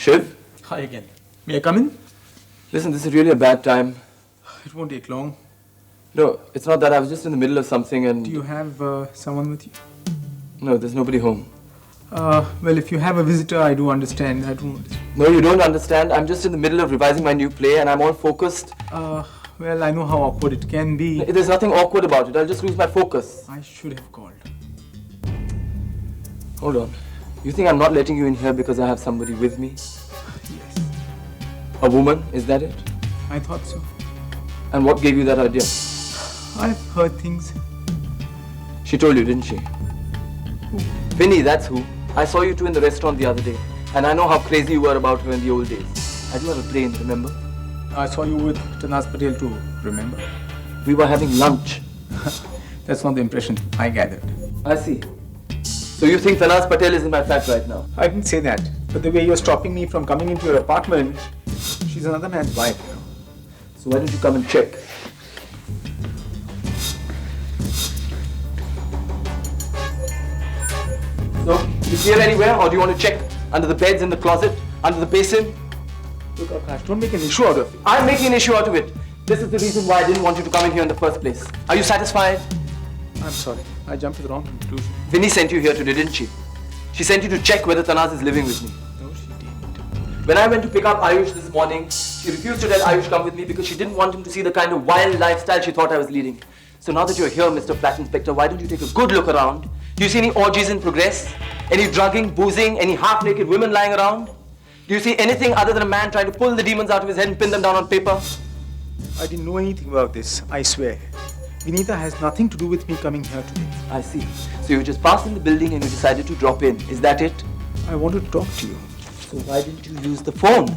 Shiv? Hi again. May I come in? Listen, this is really a bad time. It won't take long. No, it's not that. I was just in the middle of something and... Do you have someone with you? No, there's nobody home. Well, if you have a visitor, I do understand. I don't understand. No, you don't understand. I'm just in the middle of revising my new play and I'm all focused. Well, I know how awkward it can be. There's nothing awkward about it. I'll just lose my focus. I should have called. Hold on. You think I'm not letting you in here because I have somebody with me? Yes. A woman? Is that it? I thought so. And what gave you that idea? I've heard things. She told you, didn't she? Who? Vinny, that's who. I saw you two in the restaurant the other day. And I know how crazy you were about her in the old days. I do have a brain, remember? I saw you with Tanaz Patel too, remember? We were having lunch. That's not the impression I gathered. I see. So you think Tanaz Patel is in my flat right now? I didn't say that. But the way you're stopping me from coming into your apartment, she's another man's wife, you know. So why don't you come and check? So, you see her anywhere, or do you want to check under the beds, in the closet, under the basin? Look, Akash, don't make an issue out of it. I'm making an issue out of it. This is the reason why I didn't want you to come in here in the first place. Are you satisfied? I'm sorry. I jumped to the wrong conclusion. Vinny sent you here today, didn't she? She sent you to check whether Tanaz is living with me. No, she didn't. When I went to pick up Ayush this morning, she refused to let Ayush come with me because she didn't want him to see the kind of wild lifestyle she thought I was leading. So now that you're here, Mr. Flat Inspector, why don't you take a good look around? Do you see any orgies in progress? Any drugging, boozing, any half-naked women lying around? Do you see anything other than a man trying to pull the demons out of his head and pin them down on paper? I didn't know anything about this, I swear. Vinita has nothing to do with me coming here today. I see. So you just passed in the building and you decided to drop in. Is that it? I wanted to talk to you. So why didn't you use the phone?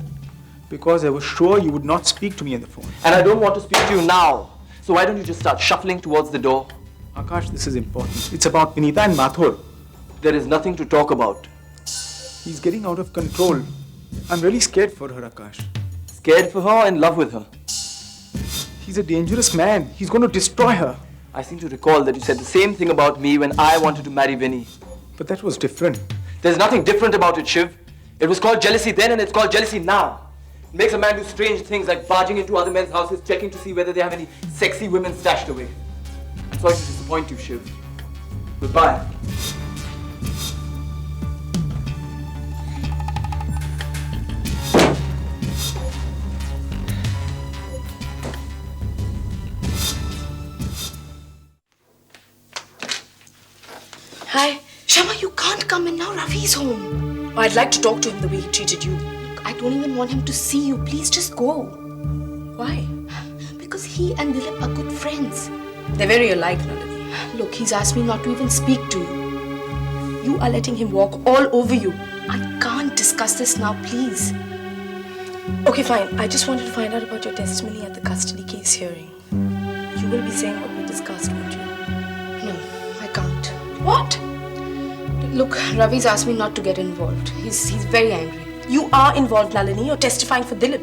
Because I was sure you would not speak to me on the phone. And I don't want to speak to you now. So why don't you just start shuffling towards the door? Akash, this is important. It's about Vinita and Mathur. There is nothing to talk about. He's getting out of control. I'm really scared for her, Akash. Scared for her or in love with her? He's a dangerous man. He's going to destroy her. I seem to recall that you said the same thing about me when I wanted to marry Vinny. But that was different. There's nothing different about it, Shiv. It was called jealousy then and it's called jealousy now. It makes a man do strange things like barging into other men's houses, checking to see whether they have any sexy women stashed away. I'm sorry to disappoint you, Shiv. Goodbye. Hi. Shama, you can't come in now. Ravi's home. I'd like to talk to him the way he treated you. Look, I don't even want him to see you. Please just go. Why? Because he and Dilip are good friends. They're very alike, Nalini. Look, he's asked me not to even speak to you. You are letting him walk all over you. I can't discuss this now, please. Okay, fine. I just wanted to find out about your testimony at the custody case hearing. You will be saying what we discussed, won't you? No, I can't. What? Look, Ravi's asked me not to get involved. He's very angry. You are involved, Nalini. You're testifying for Dilip.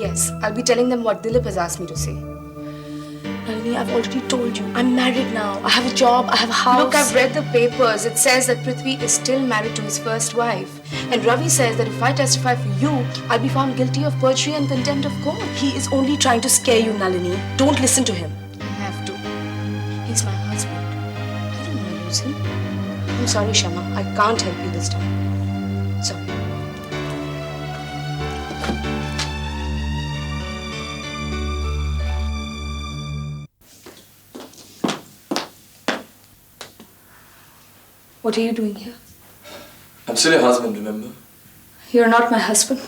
Yes, I'll be telling them what Dilip has asked me to say. Nalini, I've already told you. I'm married now. I have a job. I have a house. Look, I've read the papers. It says that Prithvi is still married to his first wife. And Ravi says that if I testify for you, I'll be found guilty of perjury and contempt of court. He is only trying to scare you, Nalini. Don't listen to him. I have to. He's my husband. I don't want to lose him. I'm sorry, Shama. I can't help you this time. Sorry. What are you doing here? I'm still your husband, remember? You're not my husband.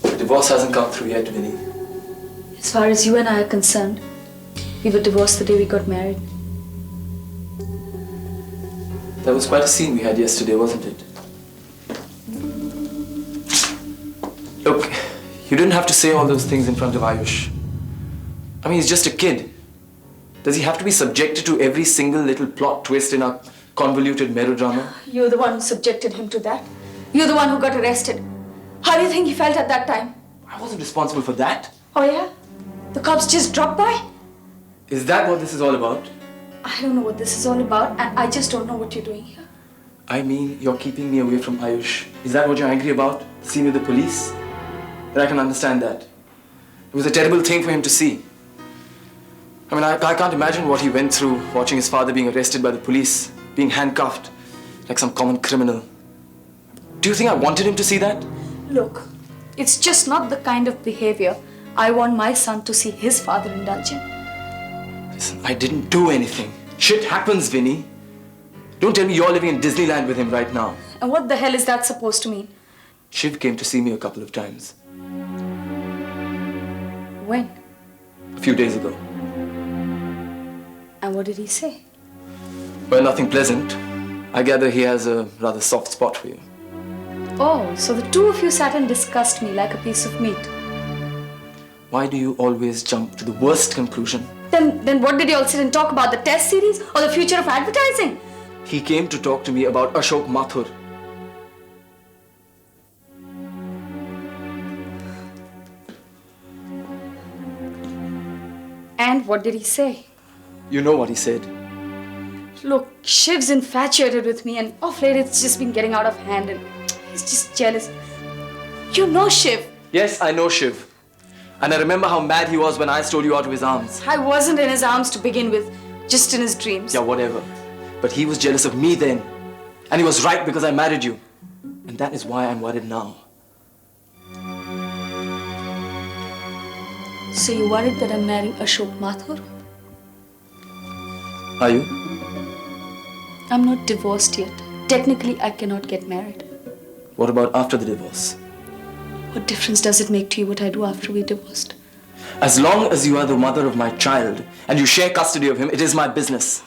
The divorce hasn't come through yet, Vinny. As far as you and I are concerned, we were divorced the day we got married. That was quite a scene we had yesterday, wasn't it? Look, you didn't have to say all those things in front of Ayush. I mean, he's just a kid. Does he have to be subjected to every single little plot twist in our convoluted melodrama? You're the one who subjected him to that. You're the one who got arrested. How do you think he felt at that time? I wasn't responsible for that. Oh yeah? The cops just dropped by? Is that what this is all about? I don't know what this is all about, and I just don't know what you're doing here. I mean, you're keeping me away from Ayush. Is that what you're angry about? Seeing with the police? But I can understand that. It was a terrible thing for him to see. I mean, I can't imagine what he went through watching his father being arrested by the police, being handcuffed like some common criminal. Do you think I wanted him to see that? Look, it's just not the kind of behavior I want my son to see his father indulge in. Listen, I didn't do anything. Shit happens, Vinny. Don't tell me you're living in Disneyland with him right now. And what the hell is that supposed to mean? Shiv came to see me a couple of times. When? A few days ago. And what did he say? Well, nothing pleasant. I gather he has a rather soft spot for you. Oh, so the two of you sat and discussed me like a piece of meat. Why do you always jump to the worst conclusion? Then what did you all sit and talk about? The test series or the future of advertising? He came to talk to me about Ashok Mathur. And what did he say? You know what he said. Look, Shiv's infatuated with me and off late it's just been getting out of hand and he's just jealous. You know Shiv. Yes, I know Shiv. And I remember how mad he was when I stole you out of his arms. I wasn't in his arms to begin with, just in his dreams. Yeah, whatever. But he was jealous of me then. And he was right because I married you. And that is why I'm worried now. So you're worried that I'm marrying Ashok Mathur? Are you? I'm not divorced yet. Technically, I cannot get married. What about after the divorce? What difference does it make to you what I do after we're divorced? As long as you are the mother of my child and you share custody of him, it is my business.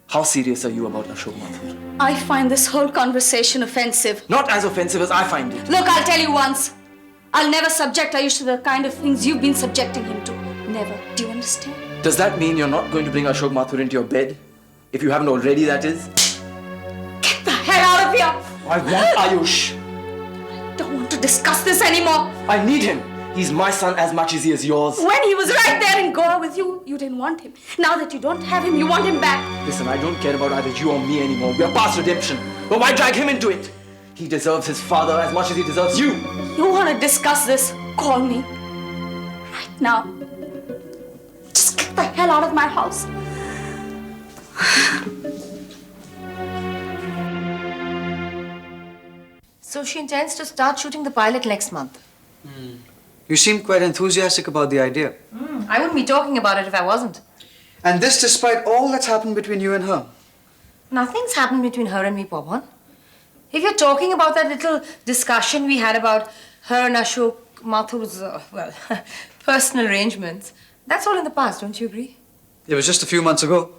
How serious are you about Ashok Mathur? I find this whole conversation offensive. Not as offensive as I find it. Look, I'll tell you once. I'll never subject Ayush to the kind of things you've been subjecting him to. Never. Do you understand? Does that mean you're not going to bring Ashok Mathur into your bed? If you haven't already, that is? Get the hell out of here! I want Ayush. I don't want to discuss this anymore. I need him. He's my son as much as he is yours. When he was right there in Goa with you, you didn't want him. Now that you don't have him, you want him back. Listen, I don't care about either you or me anymore. We are past redemption. But why drag him into it? He deserves his father as much as he deserves you. You want to discuss this? Call me. Right now. Just get the hell out of my house. So she intends to start shooting the pilot next month. You seem quite enthusiastic about the idea. I wouldn't be talking about it if I wasn't. And this despite all that's happened between you and her. Nothing's happened between her and me, Pawan. If you're talking about that little discussion we had about her and Ashok Mathur's, personal arrangements, that's all in the past, don't you agree? It was just a few months ago.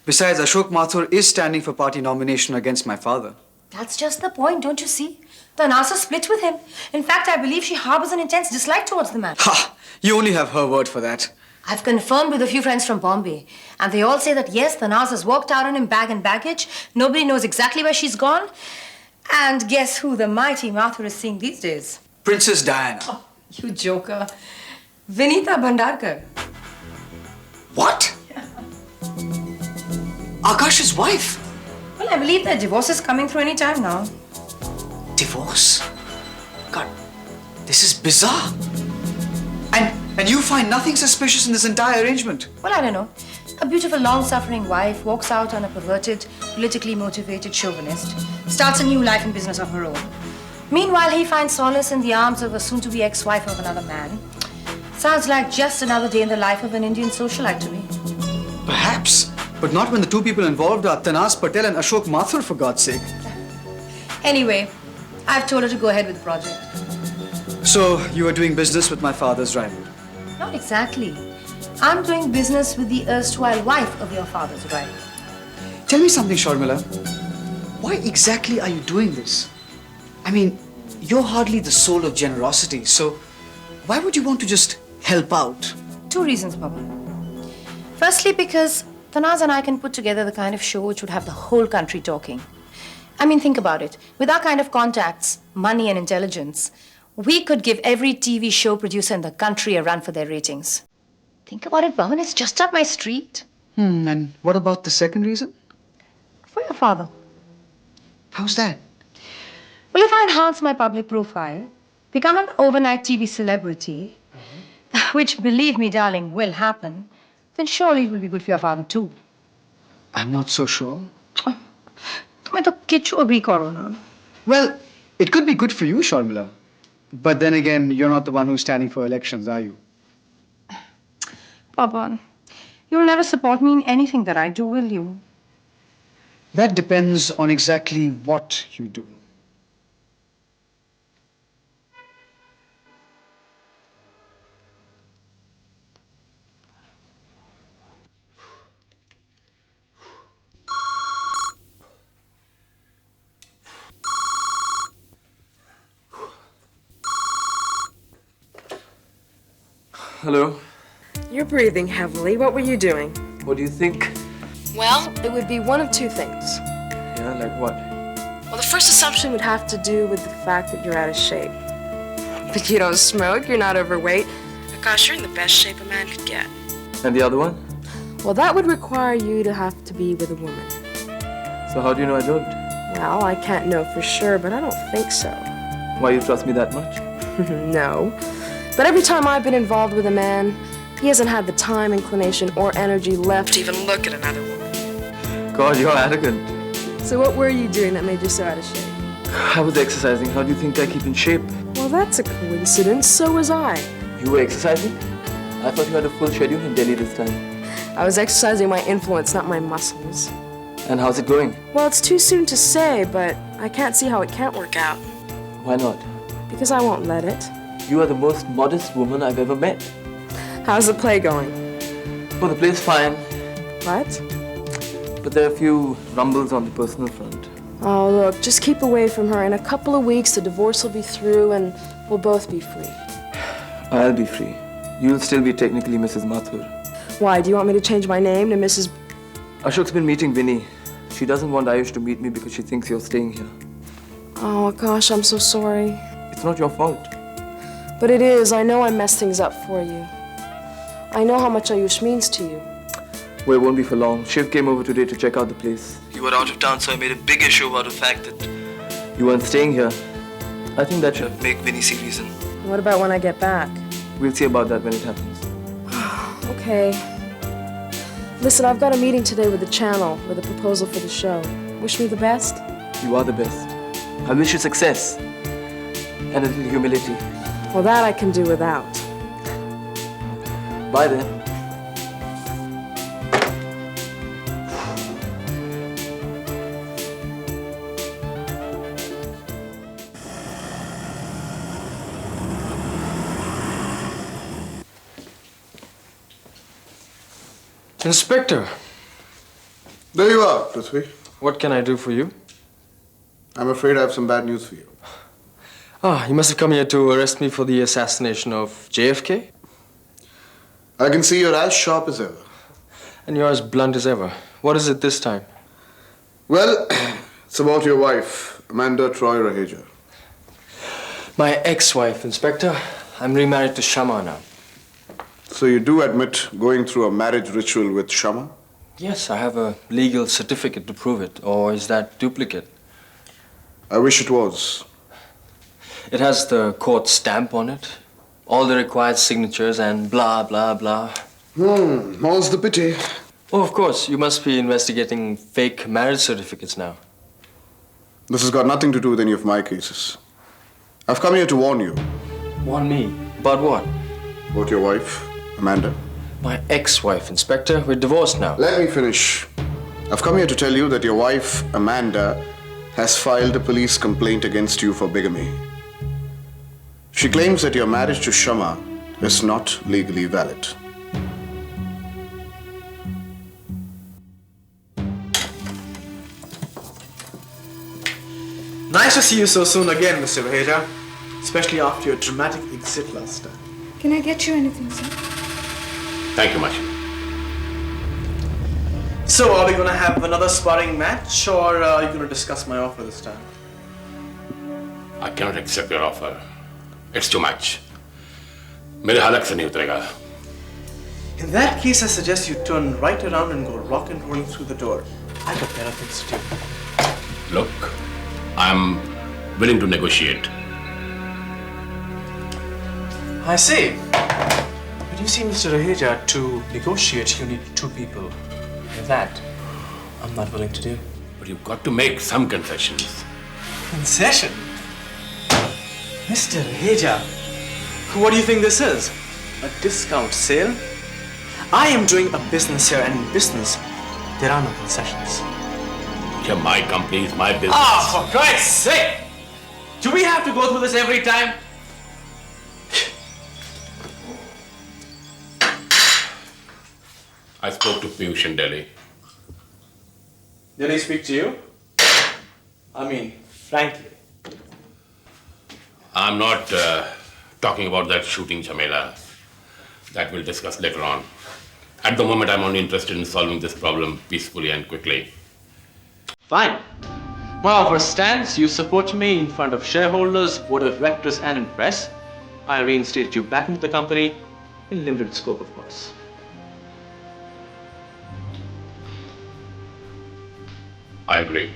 Besides, Ashok Mathur is standing for party nomination against my father. That's just the point, don't you see? Tanasa split with him. In fact, I believe she harbors an intense dislike towards the man. Ha! You only have her word for that. I've confirmed with a few friends from Bombay, and they all say that yes, Tanasa's walked out on him bag and baggage. Nobody knows exactly where she's gone. And guess who the mighty Mathur is seeing these days? Princess Diana. Oh, you joker. Vinita Bhandarkar. What? Akash's wife? Well, I believe that divorce is coming through any time now. Divorce? God, this is bizarre. And you find nothing suspicious in this entire arrangement? Well, I don't know. A beautiful, long-suffering wife walks out on a perverted, politically motivated chauvinist, starts a new life and business of her own. Meanwhile, he finds solace in the arms of a soon-to-be ex-wife of another man. Sounds like just another day in the life of an Indian socialite to me. Perhaps, but not when the two people involved are Tanas Patel and Ashok Mathur, for God's sake. Anyway, I've told her to go ahead with the project. So, you are doing business with my father's rival? Not exactly. I'm doing business with the erstwhile wife of your father's rival. Tell me something, Sharmila. Why exactly are you doing this? I mean, you're hardly the soul of generosity, so why would you want to just help out? Two reasons, Papa. Firstly, because Tanaz and I can put together the kind of show which would have the whole country talking. I mean, think about it. With our kind of contacts, money and intelligence, we could give every TV show producer in the country a run for their ratings. Think about it, Bhavan. It's just up my street. And what about the second reason? For your father. How's that? Well, if I enhance my public profile, become an overnight TV celebrity, which, believe me, darling, will happen, then surely it will be good for your father too. I'm not so sure. तुम्हें तो किच्चू अभी करो ना. Well, it could be good for you, Sharmila. But then again, you're not the one who's standing for elections, are you? Pawan, you'll never support me in anything that I do, will you? That depends on exactly what you do. Hello? You're breathing heavily. What were you doing? What do you think? Well, it would be one of two things. Yeah, like what? Well, the first assumption would have to do with the fact that you're out of shape. But you don't smoke, you're not overweight. Gosh, you're in the best shape a man could get. And the other one? Well, that would require you to have to be with a woman. So how do you know I don't? Well, I can't know for sure, but I don't think so. Why you trust me that much? No. But every time I've been involved with a man, he hasn't had the time, inclination, or energy left to even look at another woman. God, you're arrogant. So what were you doing that made you so out of shape? I was exercising. How do you think I keep in shape? Well, that's a coincidence. So was I. You were exercising? I thought you had a full schedule in Delhi this time. I was exercising my influence, not my muscles. And how's it going? Well, it's too soon to say, but I can't see how it can't work out. Why not? Because I won't let it. You are the most modest woman I've ever met. How's the play going? Well, the play's fine, What? but there are a few rumbles on the personal front. Oh, look, just keep away from her. In a couple of weeks, the divorce will be through and we'll both be free. I'll be free. You'll still be technically Mrs. Mathur. Why, do you want me to change my name to Mrs. Ashok's been meeting Vinny. She doesn't want Ayush to meet me because she thinks you're staying here. Oh, gosh, I'm so sorry. It's not your fault. But it is. I know I messed things up for you. I know how much Ayush means to you. Well, it won't be for long. Shiv came over today to check out the place. You were out of town, so I made a big issue about the fact that you weren't staying here. I think that should make Vinny see reason. What about when I get back? We'll see about that when it happens. Okay. Listen, I've got a meeting today with the channel with a proposal for the show. Wish me the best. You are the best. I wish you success. And a little humility. Well, that I can do without. Bye then. Inspector, There you are, Prithvi. what can I do for you? I'm afraid I have some bad news for you. Ah, you must have come here to arrest me for the assassination of JFK? I can see you're as sharp as ever. And you're as blunt as ever. What is it this time? Well, it's about your wife, Amanda Troy Raheja. My ex-wife, Inspector. I'm remarried to Shama now. So you do admit going through a marriage ritual with Shama? Yes, I have a legal certificate to prove it. Or is that duplicate? I wish it was. It has the court stamp on it. All the required signatures and blah, blah, blah. More's the pity. Oh, of course, you must be investigating fake marriage certificates now. This has got nothing to do with any of my cases. I've come here to warn you Warn me. About what? about your wife, Amanda. My ex-wife, Inspector. We're divorced now. Let me finish. I've come here to tell you that your wife, Amanda, has filed a police complaint against you for bigamy. She claims that your marriage to Shama is not legally valid. Nice to see you so soon again, Mr. Raheja. Especially after your dramatic exit last time. Can I get you anything, sir? Thank you much. So, are we gonna have another sparring match, or are you gonna discuss my offer this time? I cannot accept your offer. It's too much. मेरे हालत से नहीं उतरेगा. In that case, I suggest you turn right around and go rock and rolling through the door. I got better things to do. Look, I'm willing to negotiate. I see. But you see, Mr. Raheja, to negotiate, you need two people. And that, I'm not willing to do. But you've got to make some concessions. Concession? Mr. Raheja, what do you think this is? A discount sale? I am doing a business here, and in business, there are no concessions. Yeah, my company is my business. Ah, for Christ's sake! Do we have to go through this every time? I spoke to Piyush in Delhi. Did he speak to you? I mean, frankly. I'm not talking about that shooting Jamila. That we'll discuss later on. At the moment, I'm only interested in solving this problem peacefully and quickly. Fine. My offer stands. You support me in front of shareholders, board of directors, and in press. I reinstate you back into the company in limited scope, of course. I agree.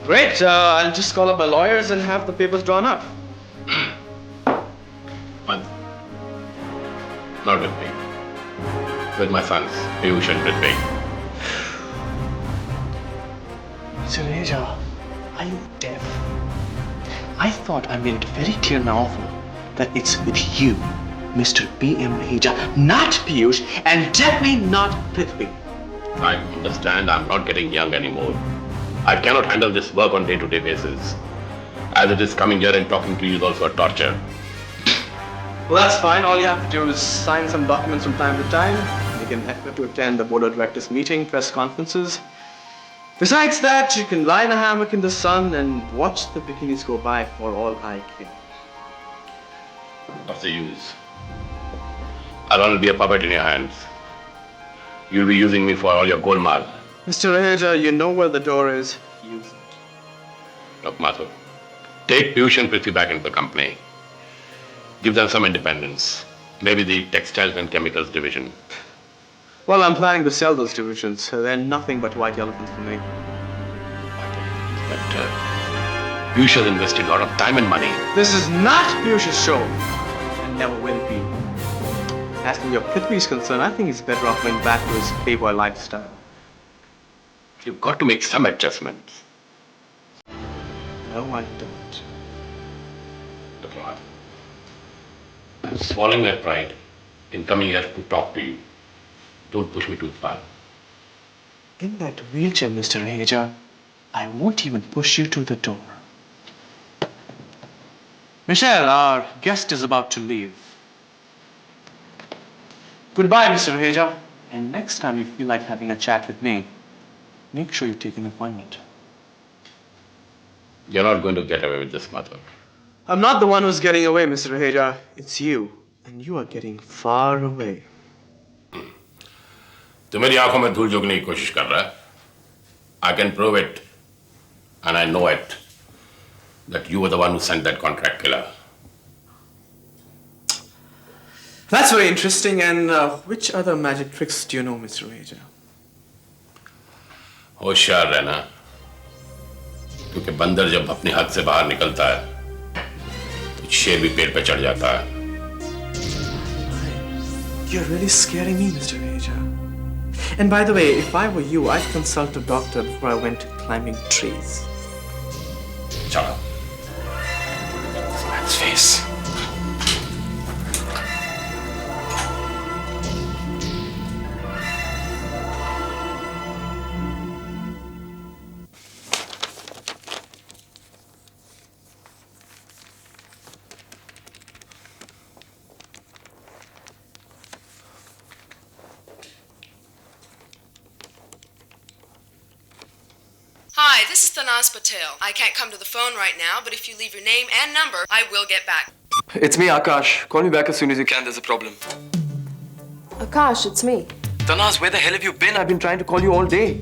Great. I'll just call up my lawyers and have the papers drawn up. But not with me. With my sons, Piyush and Prithvi. Mr. Raheja, are you deaf? I thought I made it very clear in my offer that it's with you, Mr. B.M. Raheja, not Piyush, and definitely not Prithvi. I understand I'm not getting young anymore. I cannot handle this work on day-to-day basis. As it is, coming here and talking to you is also a torture. Well, that's fine. All you have to do is sign some documents from time to time. You can have to attend the board of directors meeting, press conferences. Besides that, you can lie in a hammock in the sun and watch the bikinis go by for all I care. What's the use? I'll only be a puppet in your hands. You'll be using me for all your golmaal. Mr. Raheja, you know where the door is. Use it. Look, Madhu, take Piyush and Prithvi back into the company. Give them some independence. Maybe the textiles and chemicals division. Well, I'm planning to sell those divisions. They're nothing but white elephants for me. But Piyush has invested a lot of time and money. This is not Piyush's show. And never will be. As for your Prithvi is concerned, I think he's better off going back to his playboy lifestyle. You've got to make some adjustments. No, I don't. Look, Madhu, I'm swallowing my pride in coming here to talk to you. Don't push me too far. In that wheelchair, Mr. Raheja, I won't even push you to the door. Michelle, our guest is about to leave. Goodbye, Mr. Raheja. And next time you feel like having a chat with me, make sure you take an appointment. You're not going to get away with this, Madhu. I'm not the one who's getting away, Mr. Raheja. It's you. And you are getting far away. तो मेरी आंखों में धूल झोंकने की कोशिश कर रहा है. I can prove it, and I know it, that you were the one who sent that contract killer. That's very interesting. And which other magic tricks do you know, Mr. Raheja? होशियार रहना, क्योंकि बंदर जब अपनी हद से बाहर निकलता है, तो शेर भी पेड़ पे चढ़ जाता है. You're really scaring me, Mr. Raheja. And by the way, if I were you, I'd consult a doctor before I went climbing trees. Shut up. This man's face. Hi, this is Thanaz Patel. I can't come to the phone right now, but if you leave your name and number, I will get back. It's me, Akash. Call me back as soon as you can. There's a problem. Akash, it's me. Tanaz, where the hell have you been? I've been trying to call you all day.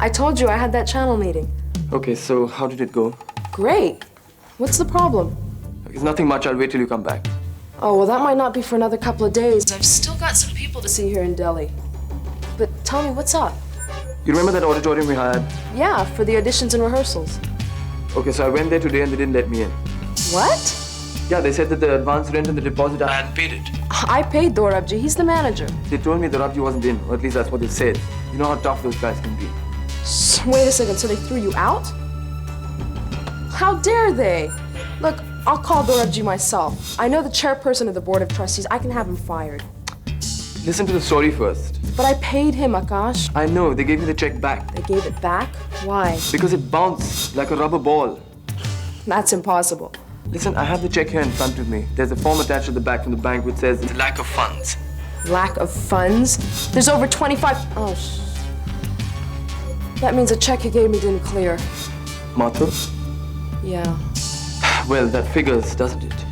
I told you I had that channel meeting. Okay, so how did it go? Great. What's the problem? It's nothing much. I'll wait till you come back. Oh, well, that might not be for another couple of days. I've still got some people to see here in Delhi. But tell me, what's up? You remember that auditorium we had? Yeah, for the auditions and rehearsals. Okay, so I went there today and they didn't let me in. What? Yeah, they said that the advance rent and the deposit, I hadn't paid it. I paid Dorabji. He's the manager. They told me that Rabji wasn't in, or at least that's what they said. You know how tough those guys can be. Wait a second, so they threw you out? How dare they? Look, I'll call Dorabji myself. I know the chairperson of the board of trustees. I can have him fired. Listen to the story first. But I paid him, Akash. I know, they gave me the check back. They gave it back? Why? Because it bounced like a rubber ball. That's impossible. Listen, I have the check here in front of me. There's a form attached at the back from the bank which says it's a lack of funds. Lack of funds? There's over 25... Oh, that means the check you gave me didn't clear. Martha? Yeah. Well, that figures, doesn't it?